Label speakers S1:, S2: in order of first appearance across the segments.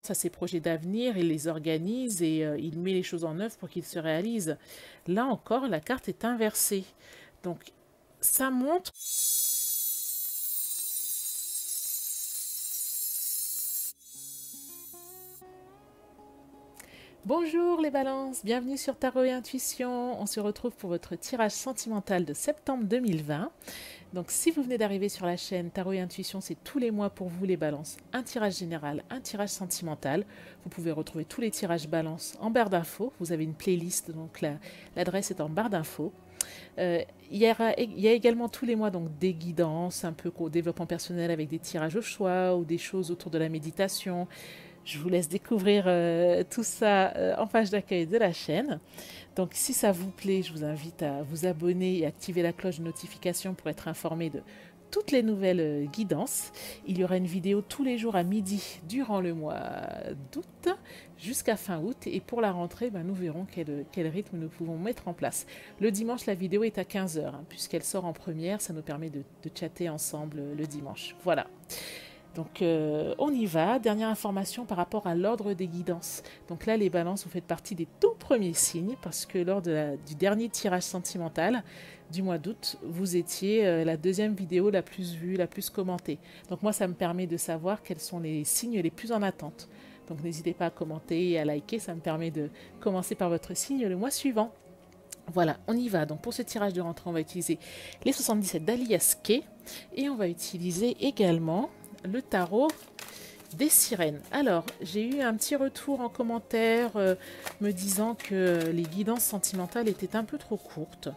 S1: à ses projets d'avenir, il les organise et il met les choses en œuvre pour qu'ils se réalisent. Là encore, la carte est inversée. Donc, ça montre... Bonjour les balances, bienvenue sur Tarot et Intuition. On se retrouve pour votre tirage sentimental de septembre 2020. Donc si vous venez d'arriver sur la chaîne, Tarot et Intuition, c'est tous les mois pour vous les balances. Un tirage général, un tirage sentimental. Vous pouvez retrouver tous les tirages balances en barre d'infos. Vous avez une playlist, donc l'adresse est en barre d'infos. Il y a également tous les mois donc des guidances, un peu au développement personnel avec des tirages au choix ou des choses autour de la méditation. Je vous laisse découvrir tout ça en page d'accueil de la chaîne. Donc si ça vous plaît, je vous invite à vous abonner et activer la cloche de notification pour être informé de toutes les nouvelles guidances. Il y aura une vidéo tous les jours à midi durant le mois d'août jusqu'à fin août. Et pour la rentrée, nous verrons quel rythme nous pouvons mettre en place. Le dimanche, la vidéo est à 15 h, puisqu'elle sort en première. Ça nous permet de chatter ensemble le dimanche. Voilà. Donc on y va. Dernière information par rapport à l'ordre des guidances. Donc là, les balances, vous faites partie des tout premiers signes parce que lors du dernier tirage sentimental du mois d'août, vous étiez la deuxième vidéo la plus vue, la plus commentée. Donc moi, ça me permet de savoir quels sont les signes les plus en attente. Donc n'hésitez pas à commenter et à liker, ça me permet de commencer par votre signe le mois suivant. Voilà, on y va. Donc pour ce tirage de rentrée, on va utiliser les 77 d'Alias Kay et on va utiliser également le tarot des sirènes. Alors, j'ai eu un petit retour en commentaire me disant que les guidances sentimentales étaient un peu trop courtes.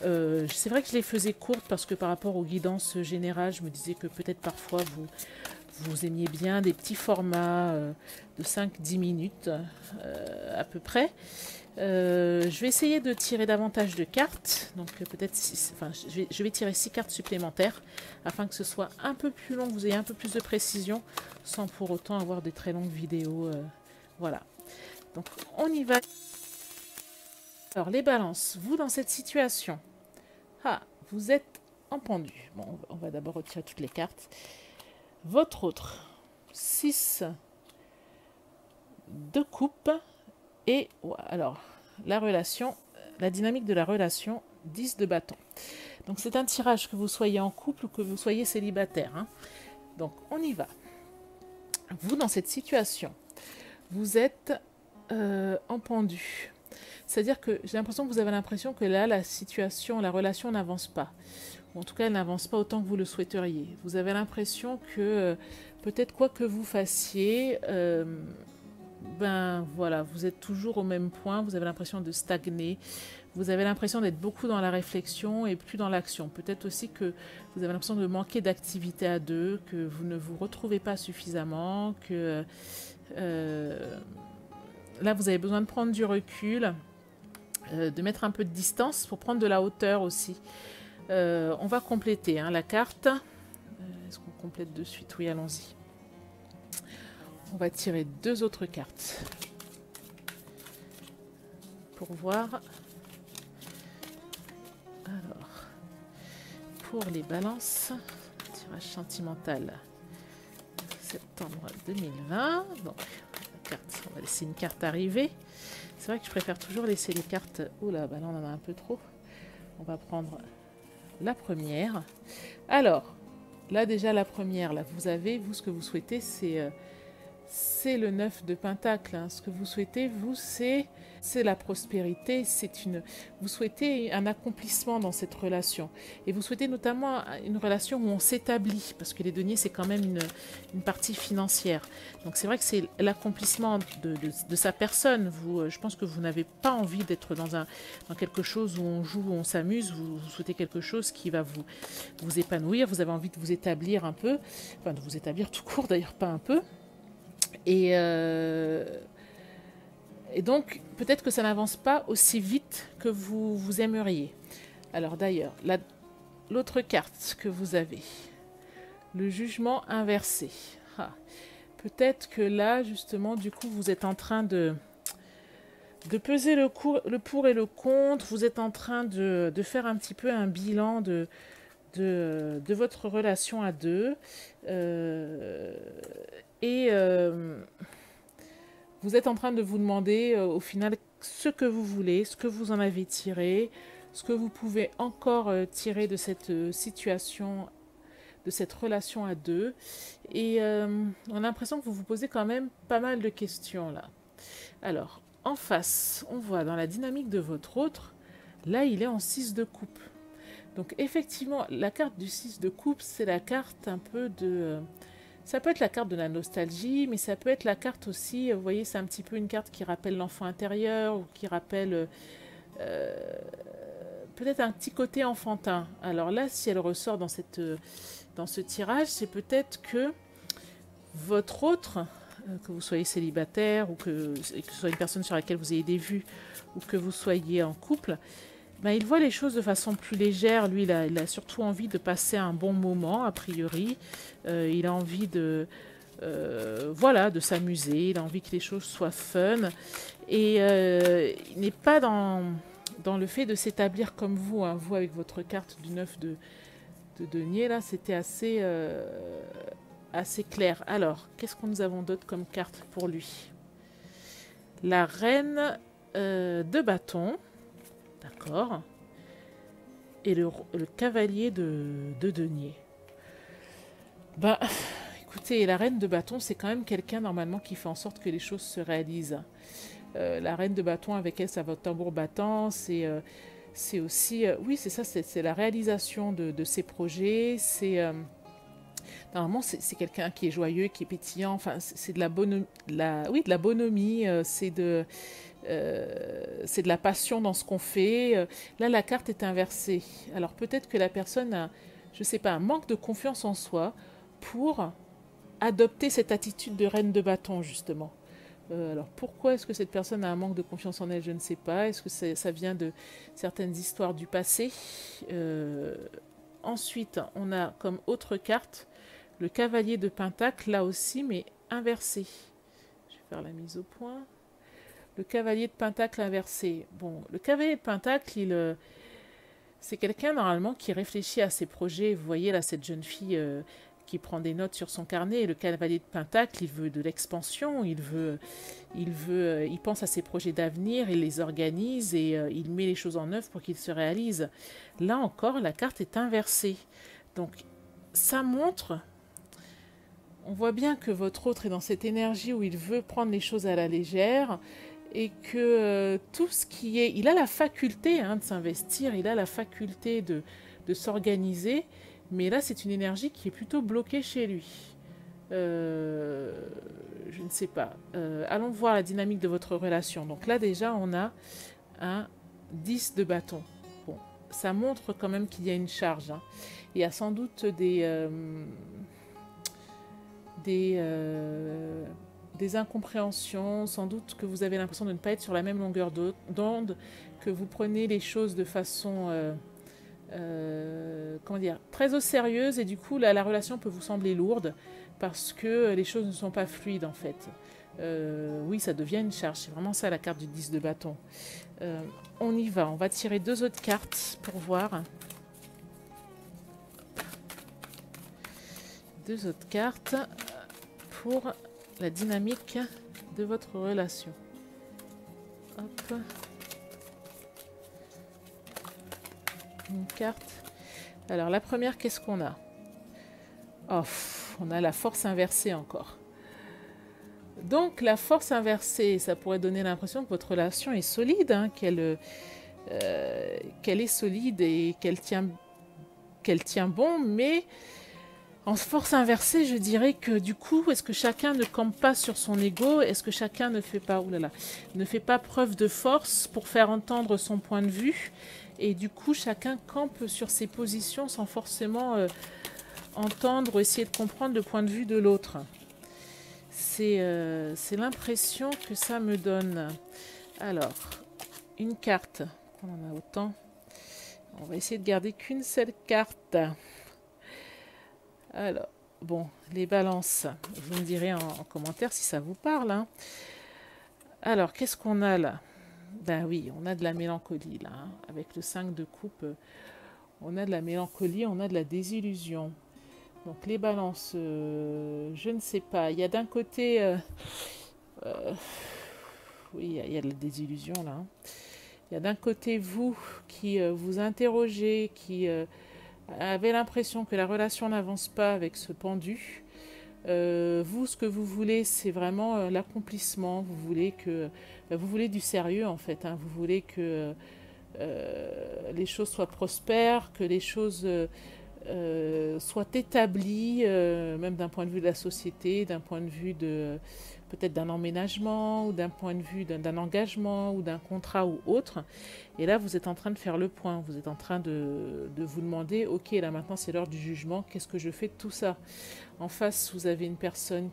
S1: C'est vrai que je les faisais courtes parce que par rapport aux guidances générales, je me disais que peut-être parfois vous aimiez bien des petits formats de 5-10 minutes à peu près. Je vais essayer de tirer davantage de cartes, donc peut-être je vais tirer 6 cartes supplémentaires afin que ce soit un peu plus long, que vous ayez un peu plus de précision sans pour autant avoir des très longues vidéos. Voilà, donc on y va. Alors les balances, vous dans cette situation, vous êtes en pendu. Bon, on va d'abord retirer toutes les cartes. Votre autre 6 de coupe. Et alors, la relation, la dynamique de la relation, 10 de bâton. Donc c'est un tirage que vous soyez en couple ou que vous soyez célibataire. Donc on y va. Vous, dans cette situation, vous êtes en pendu. C'est-à-dire que j'ai l'impression que vous avez l'impression que là, la situation, la relation n'avance pas. Ou en tout cas, elle n'avance pas autant que vous le souhaiteriez. Vous avez l'impression que peut-être quoi que vous fassiez... voilà, vous êtes toujours au même point, vous avez l'impression de stagner, vous avez l'impression d'être beaucoup dans la réflexion et plus dans l'action. Peut-être aussi que vous avez l'impression de manquer d'activité à deux, que vous ne vous retrouvez pas suffisamment, que là vous avez besoin de prendre du recul, de mettre un peu de distance pour prendre de la hauteur aussi. On va compléter la carte. Est-ce qu'on complète de suite? Oui, allons-y. On va tirer 2 autres cartes pour voir. Alors, pour les balances, tirage sentimental septembre 2020. Donc, la carte, on va laisser une carte arriver. C'est vrai que je préfère toujours laisser les cartes. Oh là, là, on en a un peu trop. On va prendre la première. Alors, là déjà la première, là vous avez, vous ce que vous souhaitez, c'est le 9 de Pentacle. Ce que vous souhaitez, vous, c'est la prospérité. Vous souhaitez un accomplissement dans cette relation. Et vous souhaitez notamment une relation où on s'établit. Parce que les deniers, c'est quand même une partie financière. Donc c'est vrai que c'est l'accomplissement de sa personne. Je pense que vous n'avez pas envie d'être dans quelque chose où on joue, où on s'amuse. Vous souhaitez quelque chose qui va vous épanouir. Vous avez envie de vous établir un peu. Enfin, de vous établir tout court, d'ailleurs, pas un peu. Et donc, peut-être que ça n'avance pas aussi vite que vous aimeriez. Alors d'ailleurs, l'autre carte que vous avez, le jugement inversé. Peut-être que là, justement, du coup, vous êtes en train de peser le pour et le contre. Vous êtes en train de faire un petit peu un bilan de votre relation à deux. vous êtes en train de vous demander au final ce que vous voulez, ce que vous en avez tiré, ce que vous pouvez encore tirer de cette situation, de cette relation à deux. Et on a l'impression que vous vous posez quand même pas mal de questions là. Alors, en face, on voit dans la dynamique de votre autre, là il est en 6 de coupe. Donc effectivement, la carte du 6 de coupe, c'est la carte un peu de... ça peut être la carte de la nostalgie, mais ça peut être la carte aussi, vous voyez, c'est un petit peu une carte qui rappelle l'enfant intérieur, ou qui rappelle peut-être un petit côté enfantin. Alors là, si elle ressort dans ce tirage, c'est peut-être que votre autre, que vous soyez célibataire, ou que ce soit une personne sur laquelle vous ayez des vues, ou que vous soyez en couple, ben, il voit les choses de façon plus légère. Lui, il a surtout envie de passer un bon moment, a priori. Il a envie de, voilà, de s'amuser. Il a envie que les choses soient fun. Et il n'est pas dans le fait de s'établir comme vous. Hein. Vous, avec votre carte du 9 de denier, là, c'était assez clair. Alors, qu'est-ce que nous avons d'autre comme carte pour lui? La reine de bâton. D'accord. Et le cavalier de denier. Ben, écoutez, la reine de bâton, c'est quand même quelqu'un normalement qui fait en sorte que les choses se réalisent. La reine de bâton, avec elle, ça va au tambour battant. C'est aussi... oui, c'est ça, c'est la réalisation de ses projets. Normalement, c'est quelqu'un qui est joyeux, qui est pétillant. Enfin, c'est de la bonhomie. Oui, de la bonhomie. C'est de la passion dans ce qu'on fait. Là, la carte est inversée. Alors peut-être que la personne a, je ne sais pas, un manque de confiance en soi pour adopter cette attitude de reine de bâton, justement. Alors pourquoi est-ce que cette personne a un manque de confiance en elle? Je ne sais pas. Est-ce que ça vient de certaines histoires du passé? Ensuite, on a comme autre carte le cavalier de pentacle, là aussi, mais inversé. Je vais faire la mise au point. Le cavalier de pentacle inversé. Bon, le cavalier de pentacle, c'est quelqu'un normalement qui réfléchit à ses projets. Vous voyez là cette jeune fille qui prend des notes sur son carnet. Et le cavalier de pentacle, il veut de l'expansion, il pense à ses projets d'avenir, il les organise et il met les choses en œuvre pour qu'ils se réalisent. Là encore, la carte est inversée. Donc, ça montre... On voit bien que votre autre est dans cette énergie où il veut prendre les choses à la légère et que tout ce qui est... Il a la faculté de s'investir, il a la faculté de s'organiser, mais là c'est une énergie qui est plutôt bloquée chez lui. Je ne sais pas. Allons voir la dynamique de votre relation. Donc là déjà on a un 10 de bâton. Bon, ça montre quand même qu'il y a une charge. Hein. Il y a sans doute des incompréhensions, sans doute que vous avez l'impression de ne pas être sur la même longueur d'onde, que vous prenez les choses de façon comment dire, très au sérieux, et du coup la relation peut vous sembler lourde parce que les choses ne sont pas fluides en fait. Oui, ça devient une charge, c'est vraiment ça la carte du 10 de bâton. On y va, on va tirer 2 autres cartes pour voir. 2 autres cartes pour la dynamique de votre relation. Hop. Une carte. Alors la première, qu'est-ce qu'on a? Oh, on a la force inversée encore. Donc la force inversée, ça pourrait donner l'impression que votre relation est solide, hein, qu'elle est solide et qu'elle tient bon, mais en force inversée, je dirais que du coup, est-ce que chacun ne campe pas sur son ego? Est-ce que chacun ne fait pas preuve de force pour faire entendre son point de vue? Et du coup, chacun campe sur ses positions sans forcément entendre ou essayer de comprendre le point de vue de l'autre. C'est l'impression que ça me donne. Alors, une carte. On en a autant. On va essayer de garder qu'une seule carte. Alors, bon, les balances, vous me direz en commentaire si ça vous parle. Hein. Alors, qu'est-ce qu'on a là? Ben oui, on a de la mélancolie là. Hein. Avec le 5 de coupe, on a de la mélancolie, on a de la désillusion. Donc les balances, je ne sais pas. Il y a d'un côté oui, il y a de la désillusion là, hein. Il y a d'un côté vous qui vous interrogez, qui avez l'impression que la relation n'avance pas avec ce pendu. Vous, ce que vous voulez, c'est vraiment l'accomplissement. Vous voulez du sérieux en fait, hein. Vous voulez que les choses soient prospères, que les choses soient établies, même d'un point de vue de la société, d'un point de vue de peut-être d'un emménagement ou d'un point de vue d'un engagement ou d'un contrat ou autre. Et là, vous êtes en train de faire le point. Vous êtes en train de vous demander, ok, là maintenant c'est l'heure du jugement. Qu'est-ce que je fais de tout ça? En face, vous avez une personne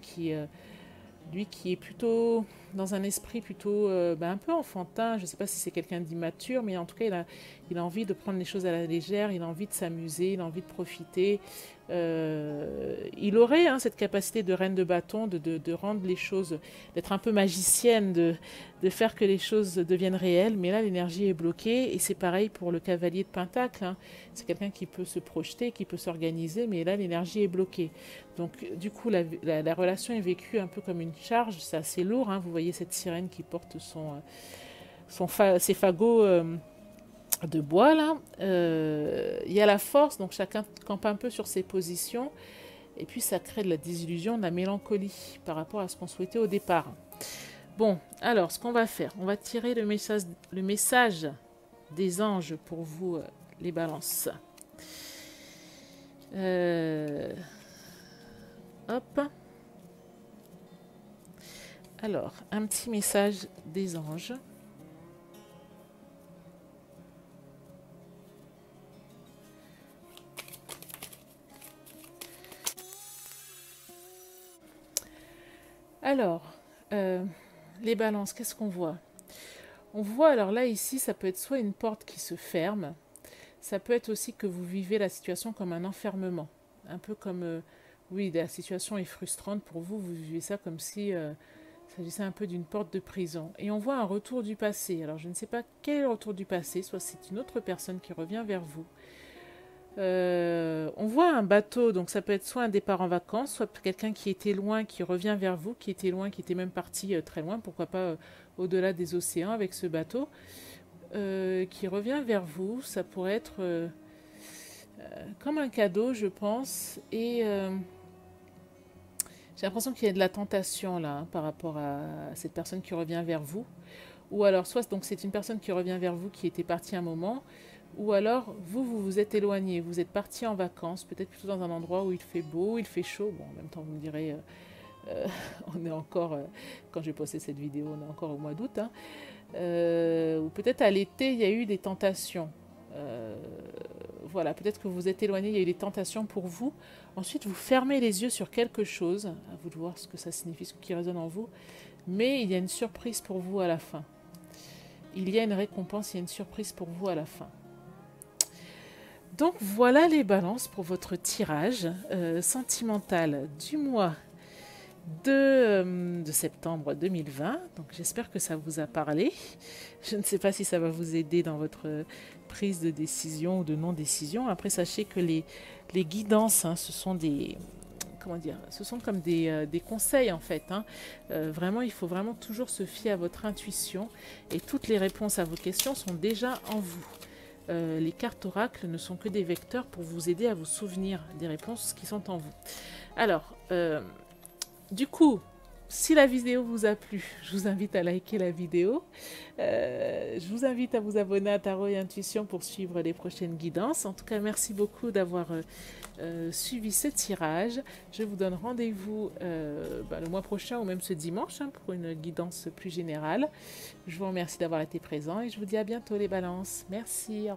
S1: lui qui est plutôt dans un esprit plutôt un peu enfantin. Je ne sais pas si c'est quelqu'un d'immature, mais en tout cas, il a envie de prendre les choses à la légère, il a envie de s'amuser, il a envie de profiter. Il aurait cette capacité de reine de bâton, de rendre les choses, d'être un peu magicienne, de faire que les choses deviennent réelles, mais là, l'énergie est bloquée, et c'est pareil pour le cavalier de Pentacle, hein. C'est quelqu'un qui peut se projeter, qui peut s'organiser, mais là, l'énergie est bloquée. Donc, du coup, la relation est vécue un peu comme une charge, c'est assez lourd, hein. Vous voyez cette sirène qui porte ses fagots de bois, là. Il y a la force, donc chacun campe un peu sur ses positions, et puis ça crée de la désillusion, de la mélancolie par rapport à ce qu'on souhaitait au départ. Bon, alors, ce qu'on va faire, on va tirer le message des anges pour vous, les balances. Hop. Alors, un petit message des anges. Alors, les balances, qu'est-ce qu'on voit? On voit, alors là, ici, ça peut être soit une porte qui se ferme, ça peut être aussi que vous vivez la situation comme un enfermement. Un peu comme, oui, la situation est frustrante pour vous, vous vivez ça comme si il s'agissait un peu d'une porte de prison. Et on voit un retour du passé. Alors, je ne sais pas quel est le retour du passé, soit c'est une autre personne qui revient vers vous. On voit un bateau, donc ça peut être soit un départ en vacances, soit quelqu'un qui était loin, qui revient vers vous, qui était loin, qui était même parti très loin, pourquoi pas au-delà des océans avec ce bateau, qui revient vers vous. Ça pourrait être comme un cadeau, je pense, et j'ai l'impression qu'il y a de la tentation là, hein, par rapport à cette personne qui revient vers vous. Ou alors, soit donc c'est une personne qui revient vers vous qui était partie un moment, ou alors vous vous êtes éloigné, vous êtes parti en vacances, peut-être plutôt dans un endroit où il fait beau, il fait chaud. Bon, en même temps, vous me direz, on est encore, quand j'ai posté cette vidéo, on est encore au mois d'août, hein. Ou peut-être à l'été, il y a eu des tentations. Voilà, peut-être que vous êtes éloigné, il y a eu des tentations pour vous. Ensuite, vous fermez les yeux sur quelque chose, à vous de voir ce que ça signifie, ce qui résonne en vous. Mais il y a une surprise pour vous à la fin. Il y a une récompense, il y a une surprise pour vous à la fin. Donc voilà les balances pour votre tirage sentimental du mois de septembre 2020. Donc j'espère que ça vous a parlé. Je ne sais pas si ça va vous aider dans votre prise de décision ou de non-décision. Après, sachez que les guidances, hein, ce sont des... Comment dire, ce sont comme des conseils en fait, hein. Vraiment, il faut vraiment toujours se fier à votre intuition et toutes les réponses à vos questions sont déjà en vous. Les cartes oracles ne sont que des vecteurs pour vous aider à vous souvenir des réponses qui sont en vous. Alors, du coup, si la vidéo vous a plu, je vous invite à liker la vidéo. Je vous invite à vous abonner à Tarot et Intuition pour suivre les prochaines guidances. En tout cas, merci beaucoup d'avoir suivi ce tirage. Je vous donne rendez-vous le mois prochain ou même ce dimanche, hein, pour une guidance plus générale. Je vous remercie d'avoir été présent et je vous dis à bientôt les balances. Merci.